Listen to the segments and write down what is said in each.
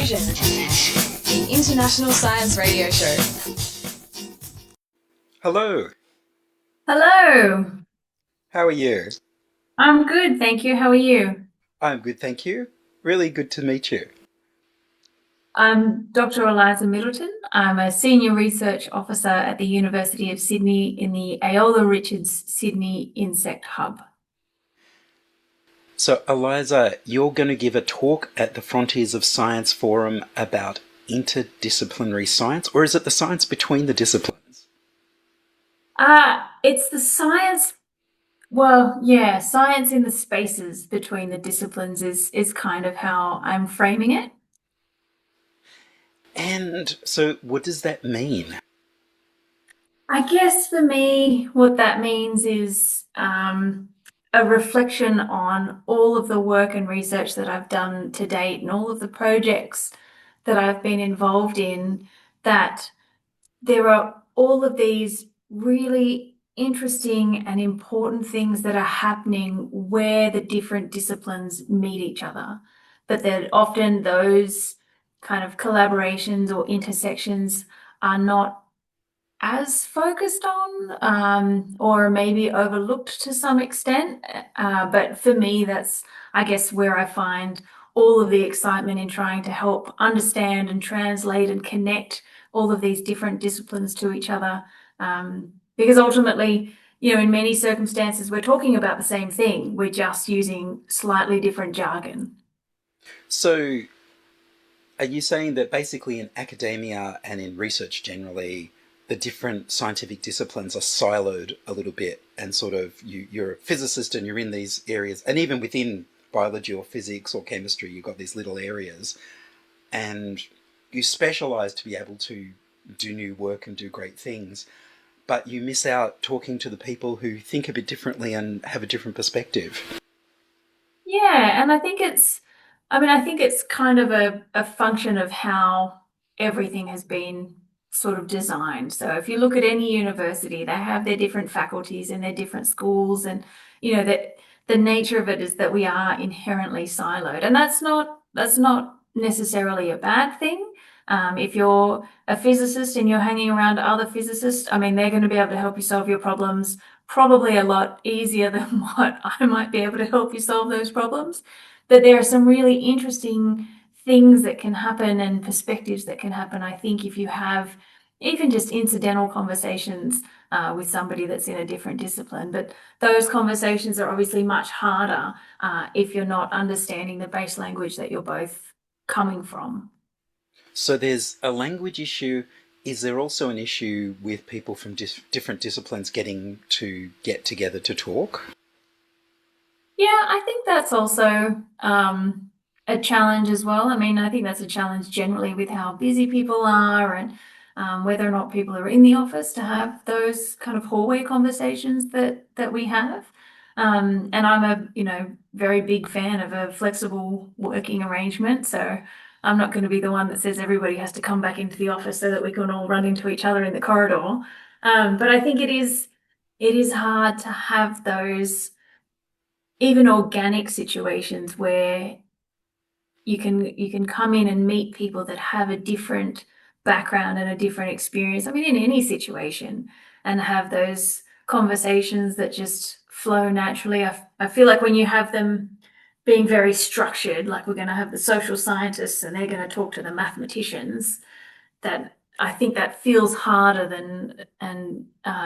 Fusion, the International Science Radio Show. Hello, Hello. how are you? I'm good, thank you. How are you? I'm good, thank you. Really good to meet you. I'm Dr Eliza Middleton. I'm a Senior Research Officer at the University of Sydney in the Aola Richards Sydney Insect Hub. So, Eliza, you're going to give a talk at the Frontiers of Science Forum about interdisciplinary science, or is it the science between the disciplines? It's the science, science in the spaces between the disciplines is kind of how I'm framing it. And so, what does that mean? I guess for me, what that means is a reflection on all of the work and research that I've done to date and all of the projects that I've been involved in, that there are all of these really interesting and important things that are happening where the different disciplines meet each other, but that often those kind of collaborations or intersections are not as focused on, or maybe overlooked to some extent. But for me, that's, I guess, where I find all of the excitement in trying to help understand and translate and connect all of these different disciplines to each other. Because ultimately, in many circumstances, we're talking about the same thing. We're just using slightly different jargon. So, are you saying that basically in academia and in research generally, the different scientific disciplines are siloed a little bit, and sort of you're a physicist and you're in these areas, and even within biology or physics or chemistry, you've got these little areas, and you specialize to be able to do new work and do great things, but you miss out talking to the people who think a bit differently and have a different perspective. Yeah, and I think it's kind of a function of how everything has been sort of designed. So if you look at any university, they have their different faculties and their different schools, and that the nature of it is that we are inherently siloed, and that's not necessarily a bad thing. If you're a physicist and you're hanging around other physicists, I mean, they're going to be able to help you solve your problems probably a lot easier than what I might be able to help you solve those problems. But there are some really interesting things that can happen and perspectives that can happen, I think, if you have even just incidental conversations with somebody that's in a different discipline. But those conversations are obviously much harder if you're not understanding the base language that you're both coming from. So there's a language issue. Is there also an issue with people from different disciplines getting to get together to talk? Yeah, I think that's also a challenge as well. I mean, I think that's a challenge generally with how busy people are, and whether or not people are in the office to have those kind of hallway conversations that we have. And I'm a very big fan of a flexible working arrangement. So I'm not going to be the one that says everybody has to come back into the office so that we can all run into each other in the corridor. But I think it is hard to have those even organic situations where you can come in and meet people that have a different background and a different experience. I mean, in any situation, and have those conversations that just flow naturally. I feel like when you have them being very structured, like we're going to have the social scientists and they're going to talk to the mathematicians, that I think that feels harder than and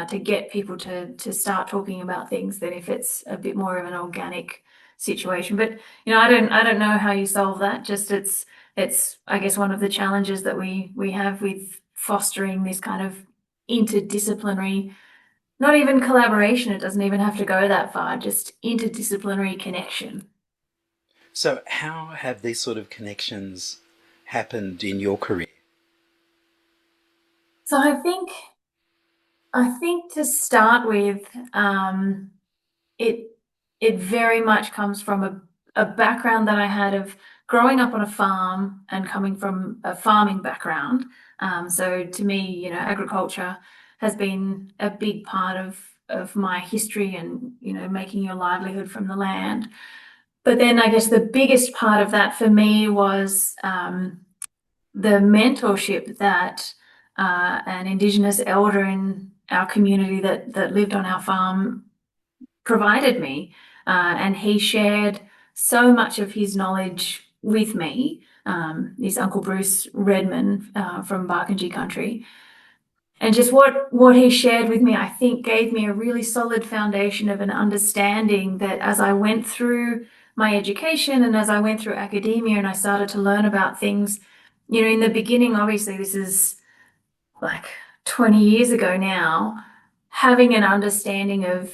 to get people to start talking about things than if it's a bit more of an organic situation. But I don't know how you solve that. Just it's I guess one of the challenges that we have with fostering this kind of interdisciplinary, not even collaboration. It doesn't even have to go that far. Just interdisciplinary connection. So how have these sort of connections happened in your career? So I think to start with, it it very much comes from a background that I had of growing up on a farm and coming from a farming background. So to me, agriculture has been a big part of my history, and making your livelihood from the land. But then I guess the biggest part of that for me was the mentorship that an Indigenous elder in our community that lived on our farm provided me. And he shared so much of his knowledge with me. His Uncle Bruce Redman from Barkindji country. And just what he shared with me, I think, gave me a really solid foundation of an understanding that as I went through my education and as I went through academia and I started to learn about things, in the beginning, obviously, this is like 20 years ago now, having an understanding of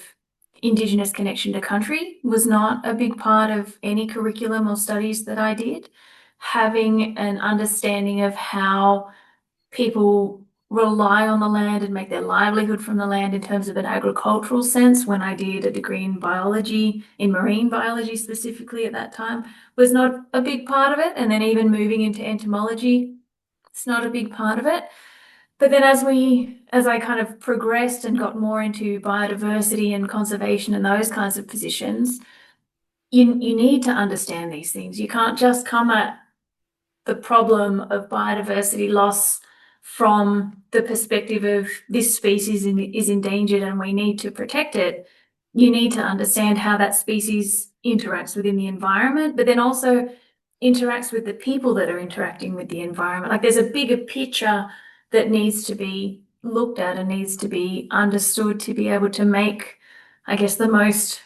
Indigenous connection to country was not a big part of any curriculum or studies that I did. Having an understanding of how people rely on the land and make their livelihood from the land in terms of an agricultural sense, when I did a degree in biology, in marine biology specifically at that time, was not a big part of it. And then even moving into entomology, it's not a big part of it. But then as I kind of progressed and got more into biodiversity and conservation and those kinds of positions, you need to understand these things. You can't just come at the problem of biodiversity loss from the perspective of this species is endangered and we need to protect it. You need to understand how that species interacts within the environment, but then also interacts with the people that are interacting with the environment. Like there's a bigger picture that needs to be looked at and needs to be understood to be able to make, I guess, the most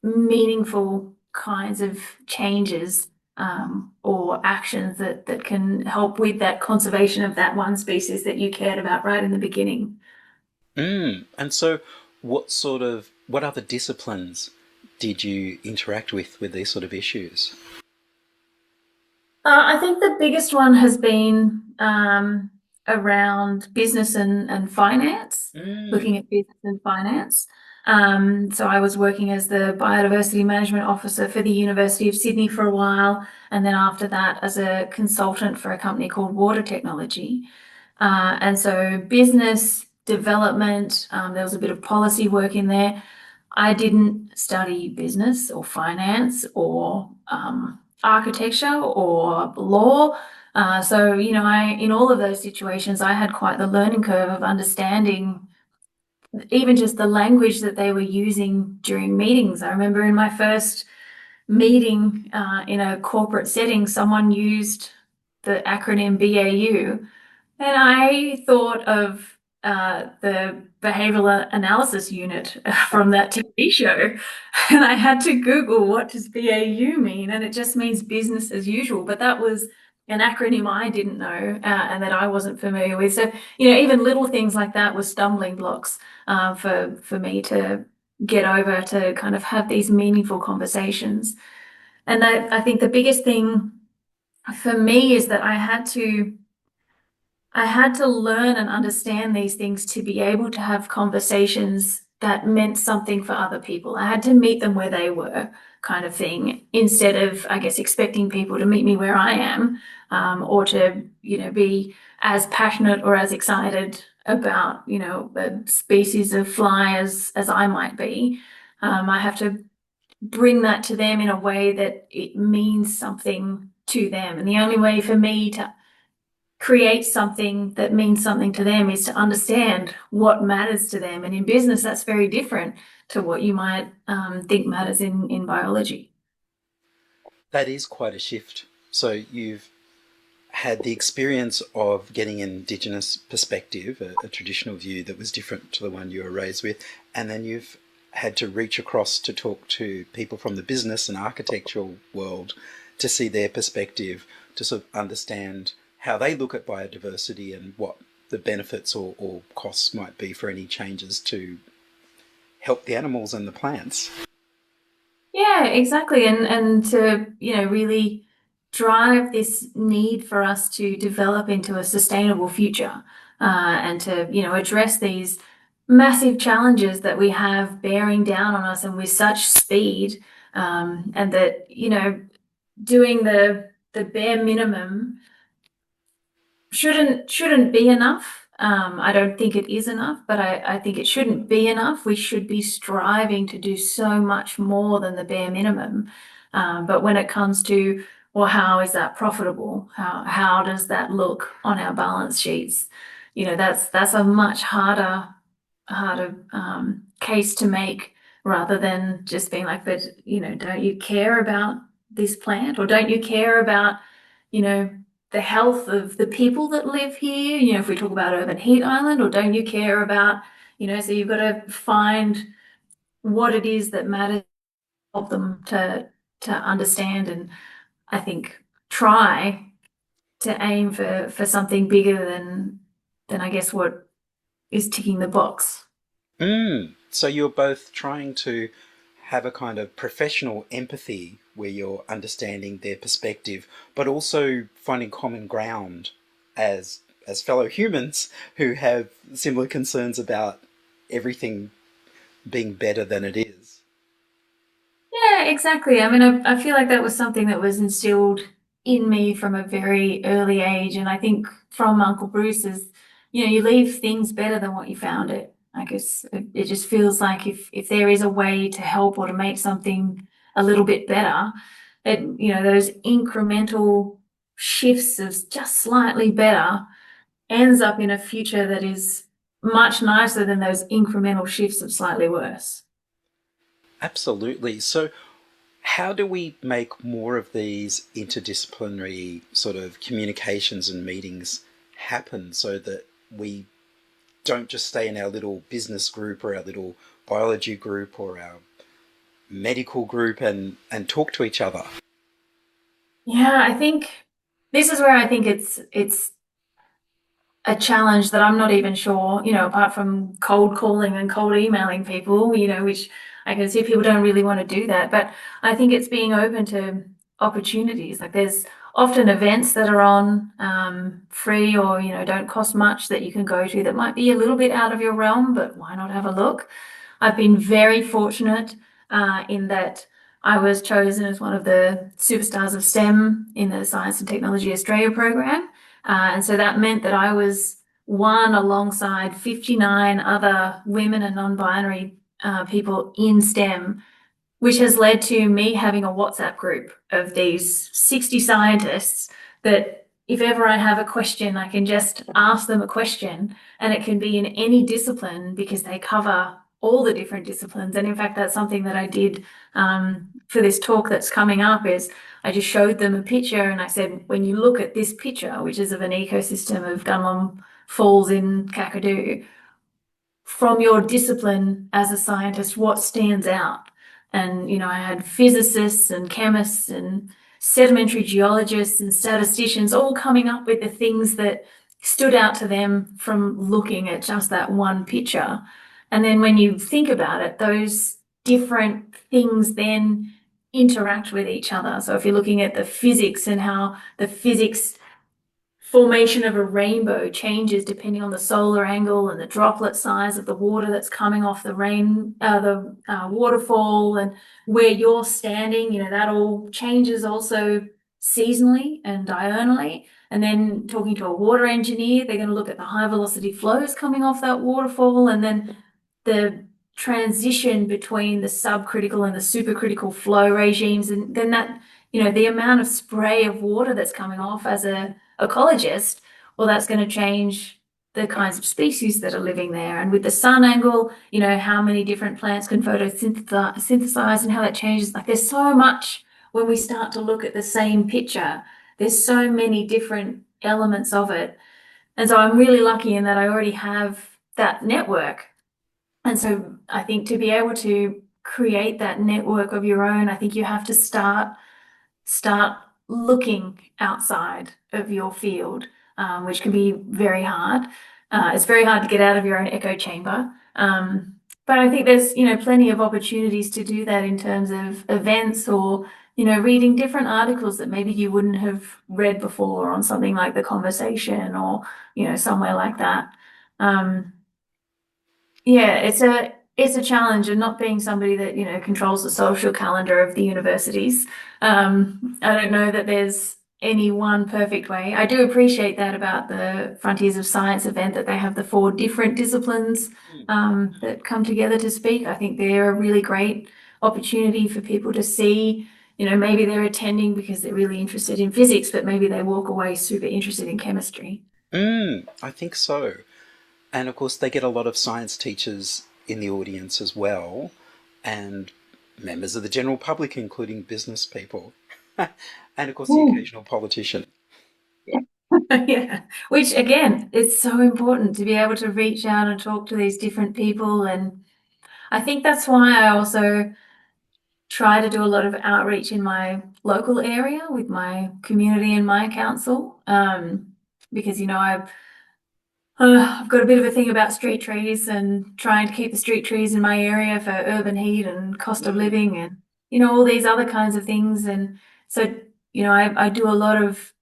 meaningful kinds of changes or actions that can help with that conservation of that one species that you cared about right in the beginning. And so what other disciplines did you interact with these sort of issues? I think the biggest one has been around business and finance, looking at business and finance. So I was working as the biodiversity management officer for the University of Sydney for a while, and then after that as a consultant for a company called Water Technology. And so business development, there was a bit of policy work in there. I didn't study business or finance or architecture or law. So, in all of those situations, I had quite the learning curve of understanding even just the language that they were using during meetings. I remember in my first meeting in a corporate setting, someone used the acronym BAU, and I thought of the behavioral analysis unit from that TV show. And I had to Google what does BAU mean, and it just means business as usual. But that was an acronym I didn't know and that I wasn't familiar with. So, even little things like that were stumbling blocks for me to get over to kind of have these meaningful conversations. And I think the biggest thing for me is that I had to learn and understand these things to be able to have conversations that meant something for other people. I had to meet them where they were, kind of thing, instead of, I guess, expecting people to meet me where I am, or to, be as passionate or as excited about, a species of fly as I might be. I have to bring that to them in a way that it means something to them. And the only way for me to create something that means something to them is to understand what matters to them. And in business, that's very different to what you might think matters in biology. That is quite a shift. So you've had the experience of getting an Indigenous perspective, a traditional view that was different to the one you were raised with, and then you've had to reach across to talk to people from the business and architectural world to see their perspective, to sort of understand how they look at biodiversity and what the benefits or costs might be for any changes to help the animals and the plants. Yeah, exactly. And to, really drive this need for us to develop into a sustainable future and to, address these massive challenges that we have bearing down on us and with such speed. And that, doing the bare minimum shouldn't be enough. I don't think it is enough, but I think it shouldn't be enough. We should be striving to do so much more than the bare minimum. But when it comes to well, how is that profitable? How does that look on our balance sheets? That's a much harder case to make, rather than just being like, but don't you care about this plant, or don't you care about the health of the people that live here, if we talk about urban heat island, or don't you care about so you've got to find what it is that matters, help them to understand, and I think try to aim for something bigger than I guess what is ticking the box. So you're both trying to have a kind of professional empathy where you're understanding their perspective, but also finding common ground as fellow humans who have similar concerns about everything being better than it is. Yeah, exactly. I mean, I feel like that was something that was instilled in me from a very early age. And I think from Uncle Bruce is, you leave things better than what you found it. I guess it just feels like if there is a way to help or to make something a little bit better, those incremental shifts of just slightly better ends up in a future that is much nicer than those incremental shifts of slightly worse. Absolutely. So how do we make more of these interdisciplinary sort of communications and meetings happen so that we don't just stay in our little business group or our little biology group or our medical group and talk to each other? Yeah, I think this is where I think it's a challenge that I'm not even sure, apart from cold calling and cold emailing people, which I can see people don't really want to do that. But I think it's being open to opportunities. Like there's often events that are on free, or, don't cost much, that you can go to that might be a little bit out of your realm, but why not have a look? I've been very fortunate in that I was chosen as one of the superstars of STEM in the Science and Technology Australia program. And so that meant that I was one alongside 59 other women and non-binary people in STEM, which has led to me having a WhatsApp group of these 60 scientists that if ever I have a question, I can just ask them a question, and it can be in any discipline because they cover all the different disciplines. And in fact, that's something that I did for this talk that's coming up. Is I just showed them a picture and I said, when you look at this picture, which is of an ecosystem of Dunlop Falls in Kakadu, from your discipline as a scientist, what stands out? And, I had physicists and chemists and sedimentary geologists and statisticians all coming up with the things that stood out to them from looking at just that one picture. And then when you think about it, those different things then interact with each other. So if you're looking at the physics and how the physics formation of a rainbow changes depending on the solar angle and the droplet size of the water that's coming off the waterfall, and where you're standing, that all changes also seasonally and diurnally. And then talking to a water engineer, they're going to look at the high velocity flows coming off that waterfall, and then the transition between the subcritical and the supercritical flow regimes, and then that the amount of spray of water that's coming off as a ecologist, well, that's going to change the kinds of species that are living there. And with the sun angle, how many different plants can photosynthesize and how that changes. Like there's so much when we start to look at the same picture. There's so many different elements of it. And so I'm really lucky in that I already have that network. And so I think to be able to create that network of your own, I think you have to start looking outside of your field, which can be very hard. It's very hard to get out of your own echo chamber. But I think there's, plenty of opportunities to do that in terms of events, or, reading different articles that maybe you wouldn't have read before on something like The Conversation, or, somewhere like that. Yeah, it's a challenge, and not being somebody that controls the social calendar of the universities. I don't know that there's any one perfect way. I do appreciate that about the Frontiers of Science event, that they have the 4 different disciplines that come together to speak. I think they're a really great opportunity for people to see maybe they're attending because they're really interested in physics, but maybe they walk away super interested in chemistry. I think so. And of course, they get a lot of science teachers in the audience as well, and members of the general public, including business people, and of course, the Mm. occasional politician. Yeah, which again, it's so important to be able to reach out and talk to these different people. And I think that's why I also try to do a lot of outreach in my local area with my community and my council. Because, I've got a bit of a thing about street trees and trying to keep the street trees in my area for urban heat and cost of Mm, living and, all these other kinds of things. And so, I do a lot of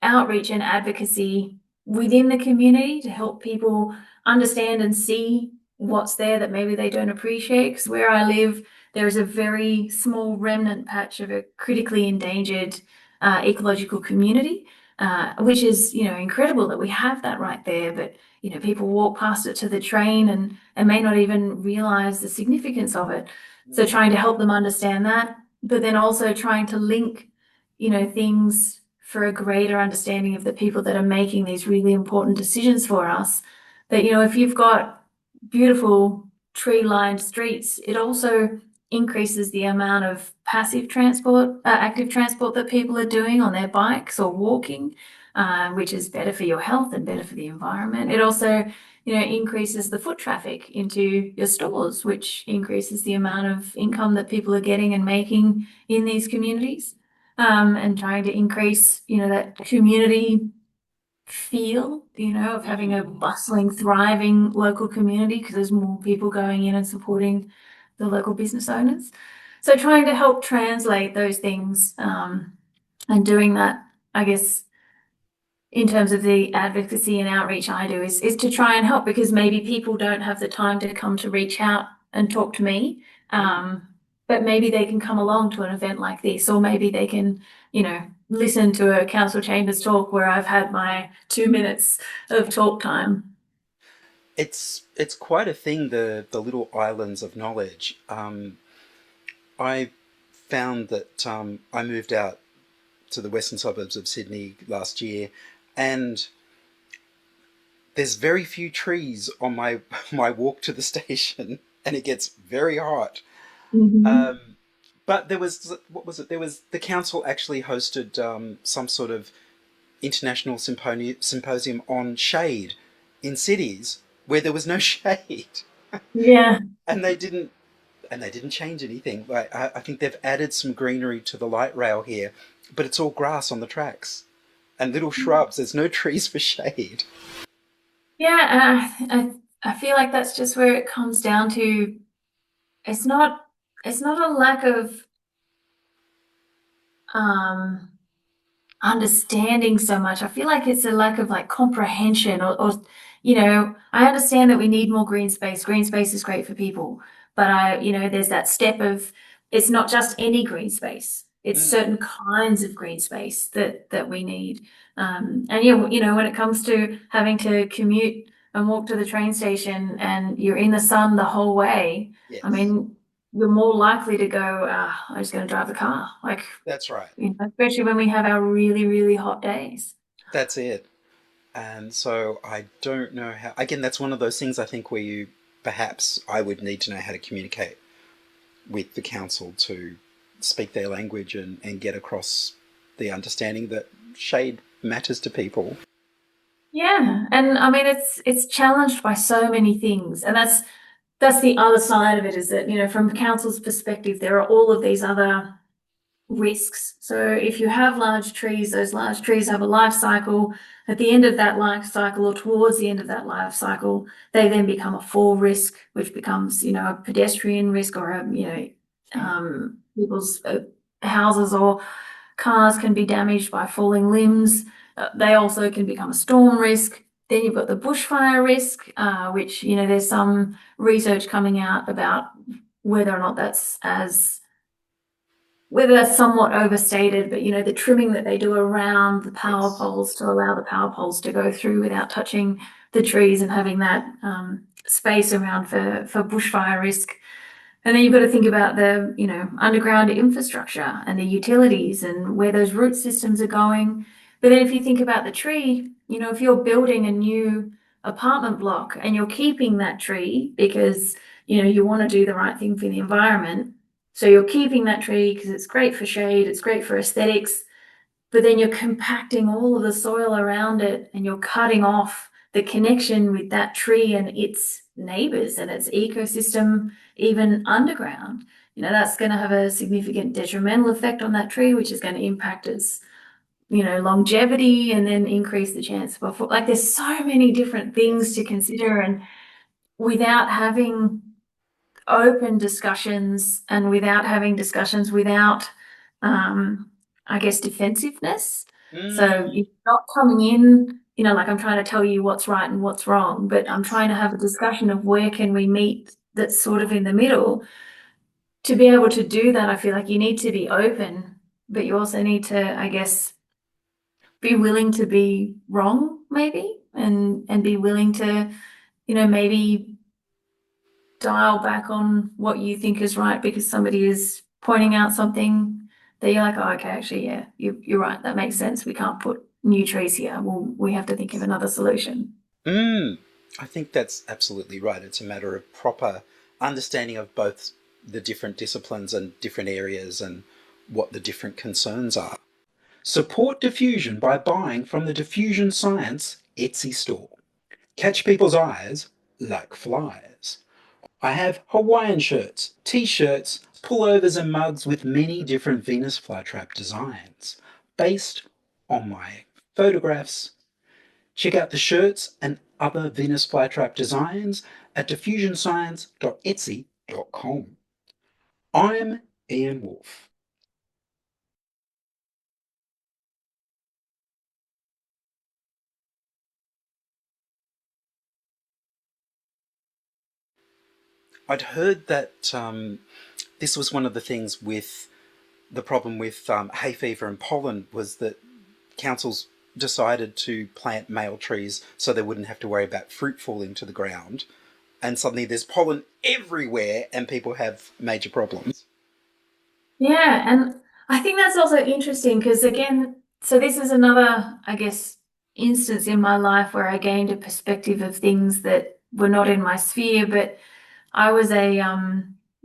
outreach and advocacy within the community to help people understand and see what's there that maybe they don't appreciate. Because where I live, there is a very small remnant patch of a critically endangered ecological community, which is, incredible that we have that right there. But, people walk past it to the train and may not even realize the significance of it. So mm, trying to help them understand that, but then also trying to link, things for a greater understanding of the people that are making these really important decisions for us. That, if you've got beautiful tree-lined streets, it also increases the amount of passive transport, active transport that people are doing on their bikes or walking, which is better for your health and better for the environment. It also, increases the foot traffic into your stores, which increases the amount of income that people are getting and making in these communities, and trying to increase, that community feel, of having a bustling, thriving local community because there's more people going in and supporting the local business owners. So trying to help translate those things, and doing that, I guess, in terms of the advocacy and outreach I do is to try and help because maybe people don't have the time to come to reach out and talk to me. mm. But maybe they can come along to an event like this, or maybe they can, listen to a council chambers talk where I've had my 2 minutes of talk time. It's quite a thing. The little islands of knowledge. I found that I moved out to the western suburbs of Sydney last year, and there's very few trees on my my walk to the station, and it gets very hot. Mm-hmm. Um, but there was, what was it? There was, the council actually hosted some sort of international symposium on shade in cities where there was no shade, Yeah. and they didn't change anything. Like I think they've added some greenery to the light rail here, but it's all grass on the tracks and little shrubs. There's no trees for shade. Yeah, I feel like that's just where it comes down to. It's not it's not a lack of um understanding so much. I feel like it's a lack of like comprehension or I understand that we need more green space. Green space is great for people, but there's that step of it's not just any green space. It's Mm, certain kinds of green space that we need. And when it comes to having to commute and walk to the train station and you're in the sun the whole way, I yes, mean, you're more likely to go, I'm just going to drive the car. Like, that's right. especially when we have our really, really hot days. That's it. And so I don't know how. Again, that's one of those things I think where you, perhaps I would need to know how to communicate with the council to speak their language and get across the understanding that shade matters to people. Yeah, and I mean it's challenged by so many things, and that's the other side of it is that from council's perspective there are all of these other risks. So if you have large trees, those large trees have a life cycle. At the end of that life cycle, or towards the end of that life cycle, they then become a fall risk, which becomes a pedestrian risk or people's houses or cars can be damaged by falling limbs. They also can become a storm risk. Then you've got the bushfire risk, which there's some research coming out about whether or not whether that's somewhat overstated, but the trimming that they do around the power Yes. poles to allow the power poles to go through without touching the trees and having that space around for bushfire risk. And then you've got to think about the, underground infrastructure and the utilities and where those root systems are going. But then if you think about the tree, if you're building a new apartment block and you're keeping that tree because, you want to do the right thing for the environment. So you're keeping that tree because it's great for shade, it's great for aesthetics, but then you're compacting all of the soil around it and you're cutting off the connection with that tree and its neighbors and its ecosystem, even underground. That's going to have a significant detrimental effect on that tree, which is going to impact its, longevity and then increase the chance of, like, there's so many different things to consider. And without having open discussions and without having discussions without, I guess, defensiveness. So you're not coming in, like I'm trying to tell you what's right and what's wrong, but I'm trying to have a discussion of where can we meet that's sort of in the middle. To be able to do that, I feel like you need to be open, but you also need to, I guess, be willing to be wrong, maybe, and be willing to, maybe dial back on what you think is right because somebody is pointing out something that you're like, oh, okay, actually, yeah, you're right. That makes sense. We can't put new trees here. Well, we have to think of another solution. I think that's absolutely right. It's a matter of proper understanding of both the different disciplines and different areas and what the different concerns are. Support diffusion by buying from the Diffusion Science Etsy store. Catch people's eyes like flies. I have Hawaiian shirts, t-shirts, pullovers and mugs with many different Venus flytrap designs based on my photographs. Check out the shirts and other Venus flytrap designs at diffusionscience.etsy.com. I'm Ian Woolf. I'd heard that this was one of the things with the problem with hay fever and pollen was that councils decided to plant male trees so they wouldn't have to worry about fruit falling to the ground. And suddenly there's pollen everywhere and people have major problems. Yeah, and I think that's also interesting because, again, so this is another, I guess, instance in my life where I gained a perspective of things that were not in my sphere, but I was a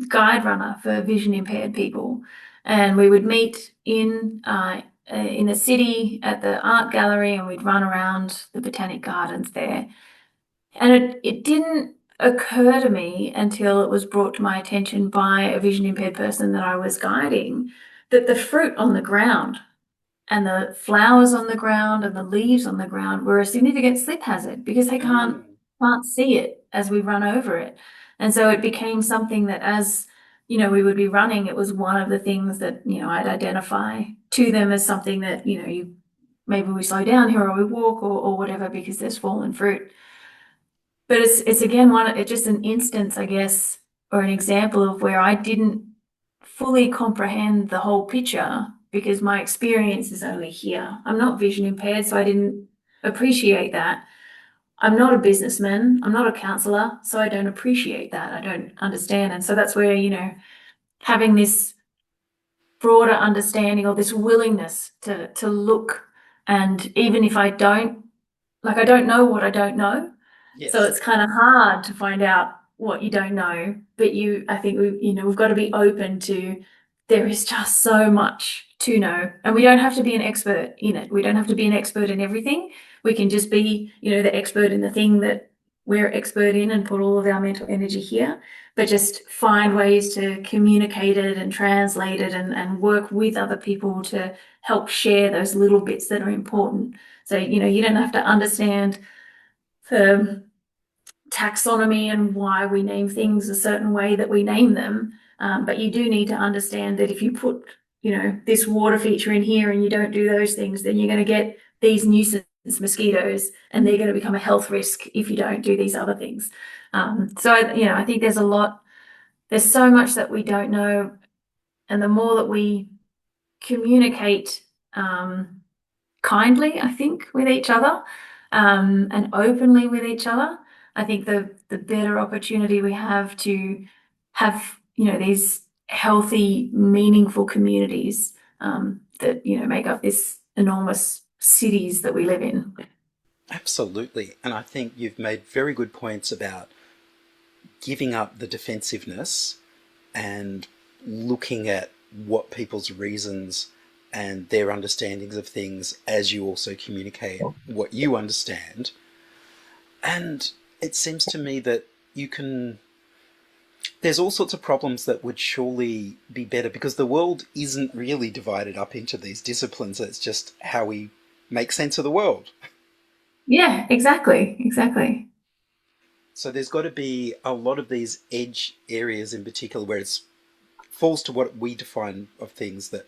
guide runner for vision impaired people, and we would meet in a city at the art gallery, and we'd run around the botanic gardens there. And it didn't occur to me until it was brought to my attention by a vision impaired person that I was guiding that the fruit on the ground and the flowers on the ground and the leaves on the ground were a significant slip hazard because they can't see it as we run over it. And so it became something that, as we would be running, it was one of the things that I'd identify to them as something that you maybe we slow down here or we walk or whatever because there's fallen fruit. But it's again it's just an instance, I guess, or an example of where I didn't fully comprehend the whole picture because my experience is only here. I'm not vision impaired, so I didn't appreciate that. I'm not a businessman, I'm not a counselor, so I don't appreciate that. I don't understand. And so that's where, having this broader understanding or this willingness to look, and even if I don't, like, I don't know what I don't know, so Yes. it's kind of hard to find out what you don't know, but I think we've got to be open to, there is just so much to know, and we don't have to be an expert in it. We don't have to be an expert in everything. We can just be, the expert in the thing that we're expert in and put all of our mental energy here, but just find ways to communicate it and translate it and work with other people to help share those little bits that are important. So, you don't have to understand the taxonomy and why we name things a certain way that we name them. But you do need to understand that if you put, this water feature in here and you don't do those things, then you're going to get these nuisance mosquitoes and they're going to become a health risk if you don't do these other things. I think there's so much that we don't know. And the more that we communicate kindly, I think, with each other, and openly with each other, I think the better opportunity we have to have these healthy, meaningful communities that, make up this enormous cities that we live in. Absolutely. And I think you've made very good points about giving up the defensiveness and looking at what people's reasons and their understandings of things as you also communicate what you understand. And it seems to me that you can. There's all sorts of problems that would surely be better because the world isn't really divided up into these disciplines. It's just how we make sense of the world. Yeah, exactly. So there's got to be a lot of these edge areas in particular where it falls to what we define of things that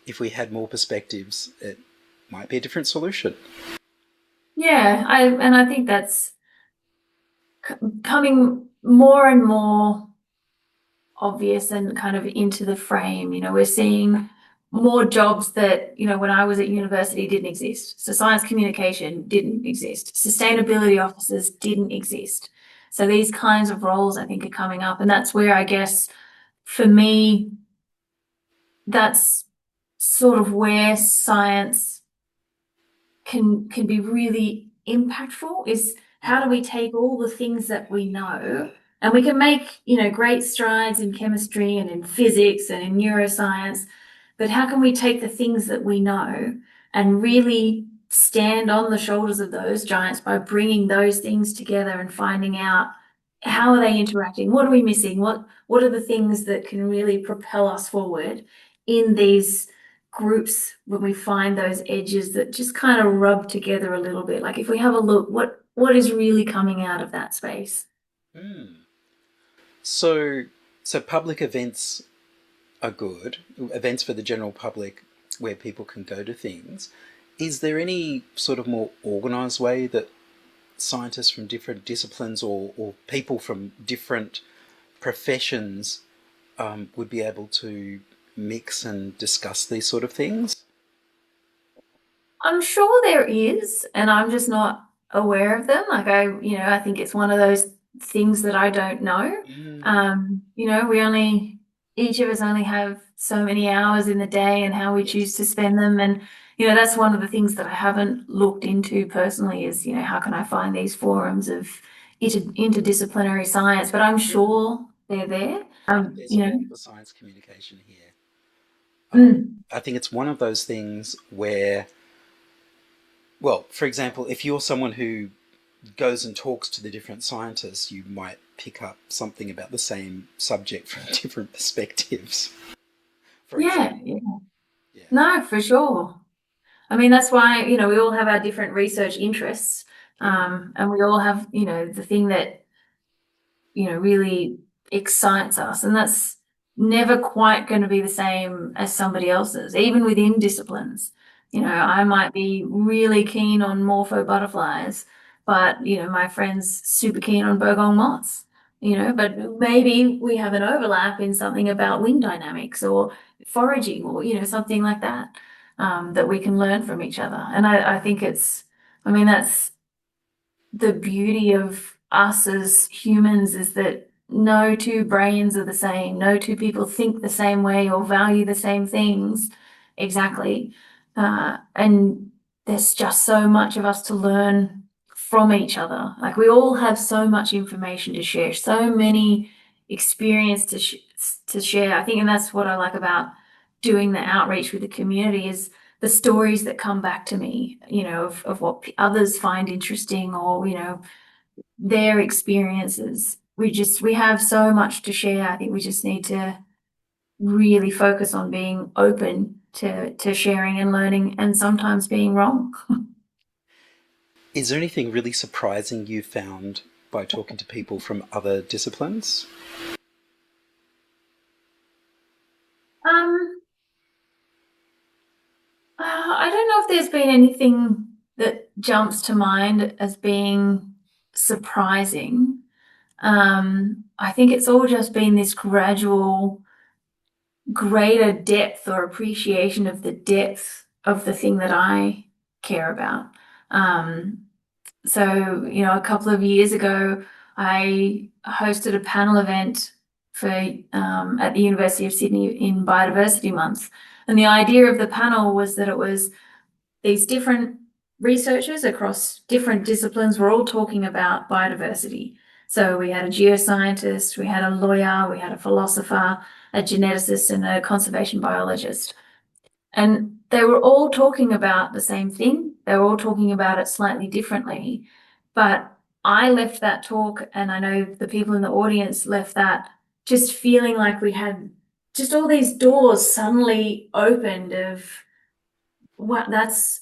if we had more perspectives, it might be a different solution. Yeah, I think that's coming more and more obvious and kind of into the frame. We're seeing more jobs that, when I was at university didn't exist. So science communication didn't exist. Sustainability officers didn't exist. So these kinds of roles I think are coming up. And that's where I guess for me, that's sort of where science can be really impactful is how do we take all the things that we know and we can make great strides in chemistry and in physics and in neuroscience, but how can we take the things that we know and really stand on the shoulders of those giants by bringing those things together and finding out how are they interacting, what are we missing, what are the things that can really propel us forward in these groups when we find those edges that just kind of rub together a little bit. Like if we have a look, what is really coming out of that space? Mm. So, so public events are good, events for the general public where people can go to things. Is there any sort of more organised way that scientists from different disciplines or people from different professions would be able to mix and discuss these sort of things? I'm sure there is, and I'm just not aware of them. Like I think it's one of those things that I don't know. Mm, We only each of us only have so many hours in the day and how we choose yes. to spend them. And that's one of the things that I haven't looked into personally is, how can I find these forums of interdisciplinary science? But I'm Mm. sure they're there. There's a lot for science communication here. Mm, I think it's one of those things where, well, for example, if you're someone who goes and talks to the different scientists, you might pick up something about the same subject from different perspectives, for yeah, example. yeah. Yeah. No, for sure. I mean, that's why, we all have our different research interests. Mm. And we all have, the thing that, really excites us. And that's never quite going to be the same as somebody else's, even within disciplines. I might be really keen on morpho butterflies, but, my friend's super keen on Burgong moths, but maybe we have an overlap in something about wind dynamics or foraging or, something like that, that we can learn from each other. And I think I mean, that's the beauty of us as humans is that no two brains are the same, no two people think the same way or value the same things exactly. And there's just so much of us to learn from each other. Like we all have so much information to share, so many experience to share. I think, and that's what I like about doing the outreach with the community is the stories that come back to me, of what others find interesting or, their experiences. We have so much to share. I think we just need to really focus on being open to sharing and learning and sometimes being wrong. Is there anything really surprising you found by talking to people from other disciplines? Um, I don't know if there's been anything that jumps to mind as being surprising. I think it's all just been this gradual greater depth or appreciation of the depth of the thing that I care about. Um, so, a couple of years ago, I hosted a panel event for at the University of Sydney in Biodiversity Month. And the idea of the panel was that it was these different researchers across different disciplines were all talking about biodiversity. So we had a geoscientist, we had a lawyer, we had a philosopher, a geneticist, and a conservation biologist. And they were all talking about the same thing. They were all talking about it slightly differently. But I left that talk, and I know the people in the audience left that just feeling like we had just all these doors suddenly opened of what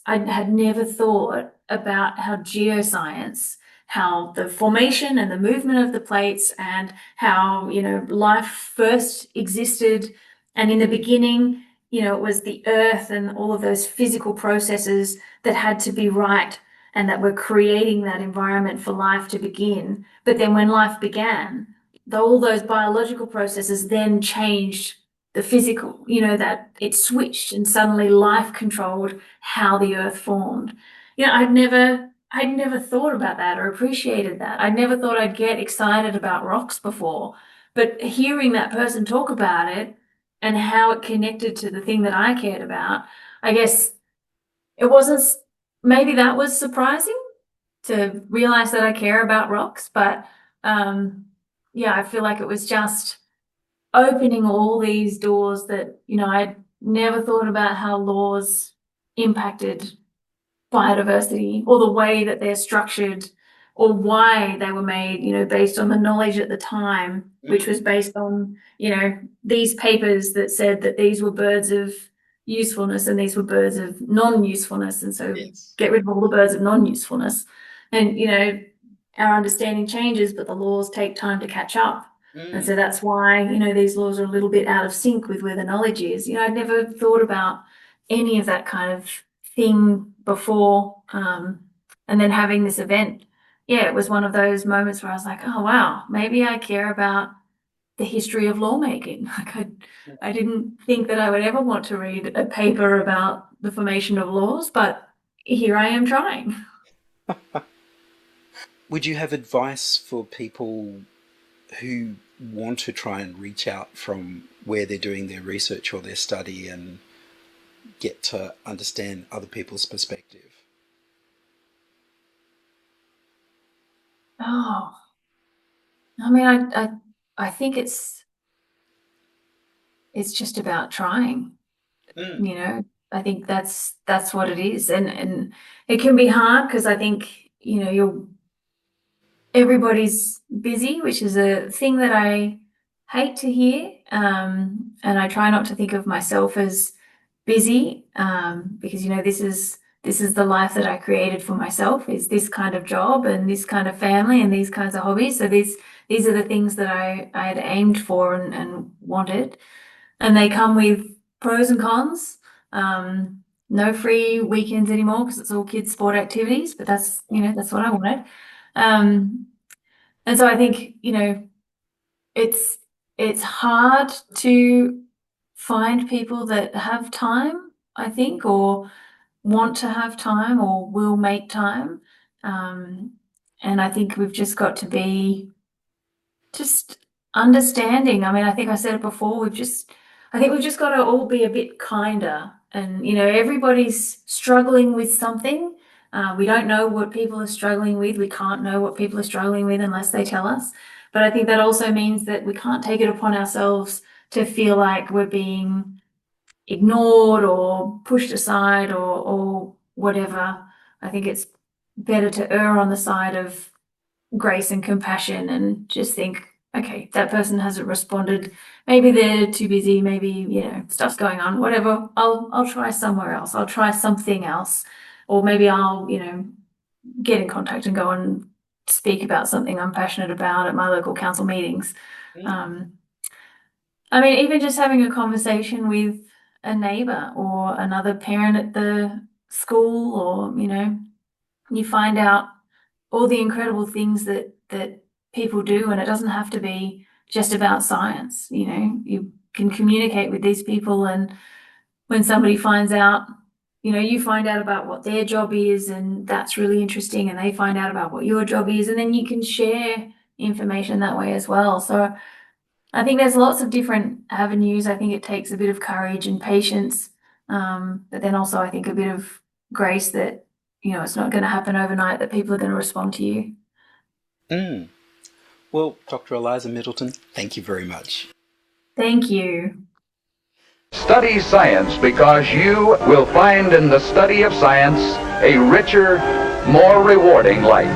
I had never thought about how geoscience, how the formation and the movement of the plates, and how, life first existed. And in the beginning, it was the earth and all of those physical processes that had to be right and that were creating that environment for life to begin. But then when life began, all those biological processes then changed the physical, that it switched and suddenly life controlled how the earth formed. I'd never thought about that or appreciated that. I never thought I'd get excited about rocks before, but hearing that person talk about it and how it connected to the thing that I cared about, I guess it wasn't, maybe that was surprising to realize that I care about rocks, but yeah, I feel like it was just opening all these doors that, I'd never thought about how laws impacted biodiversity or the way that they're structured or why they were made, based on the knowledge at the time, which was based on, these papers that said that these were birds of usefulness and these were birds of non-usefulness. And so get rid of all the birds of non-usefulness. And, our understanding changes, but the laws take time to catch up. And so that's why, these laws are a little bit out of sync with where the knowledge is. I'd never thought about any of that kind of thing before. And then having this event, it was one of those moments where I was like, oh, wow, maybe I care about the history of lawmaking. Like I didn't think that I would ever want to read a paper about the formation of laws, but here I am trying. Would you have advice for people who want to try and reach out from where they're doing their research or their study and get to understand other people's perspective? Oh, I mean, I think it's just about trying. I think that's what it is, and it can be hard because I think everybody's busy, which is a thing that I hate to hear. And I try not to think of myself as busy, because this is the life that I created for myself, is this kind of job and this kind of family and these kinds of hobbies. So these are the things that I had aimed for and wanted, and they come with pros and cons. No free weekends anymore because it's all kids' sport activities, but that's that's what I wanted. And so I think, it's hard to find people that have time, I think, or want to have time or will make time. And I think we've just got to be just understanding. I mean, I think I said it before, I think we've just got to all be a bit kinder. And, everybody's struggling with something. We don't know what people are struggling with. We can't know what people are struggling with unless they tell us. But I think that also means that we can't take it upon ourselves to feel like we're being ignored or pushed aside or whatever. I think it's better to err on the side of grace and compassion and just think, okay, that person hasn't responded. Maybe they're too busy. Maybe, stuff's going on, whatever. I'll try somewhere else. I'll try something else. Or maybe I'll, get in contact and go and speak about something I'm passionate about at my local council meetings. I mean, even just having a conversation with a neighbor or another parent at the school, or, you find out all the incredible things that people do, and it doesn't have to be just about science. You can communicate with these people, and when somebody finds out, you find out about what their job is, and that's really interesting, and they find out about what your job is, and then you can share information that way as well. So I think there's lots of different avenues. I think it takes a bit of courage and patience, but then also I think a bit of grace that, it's not going to happen overnight, that people are going to respond to you. Mm. Well, Dr. Eliza Middleton, thank you very much. Thank you. Study science, because you will find in the study of science a richer, more rewarding life.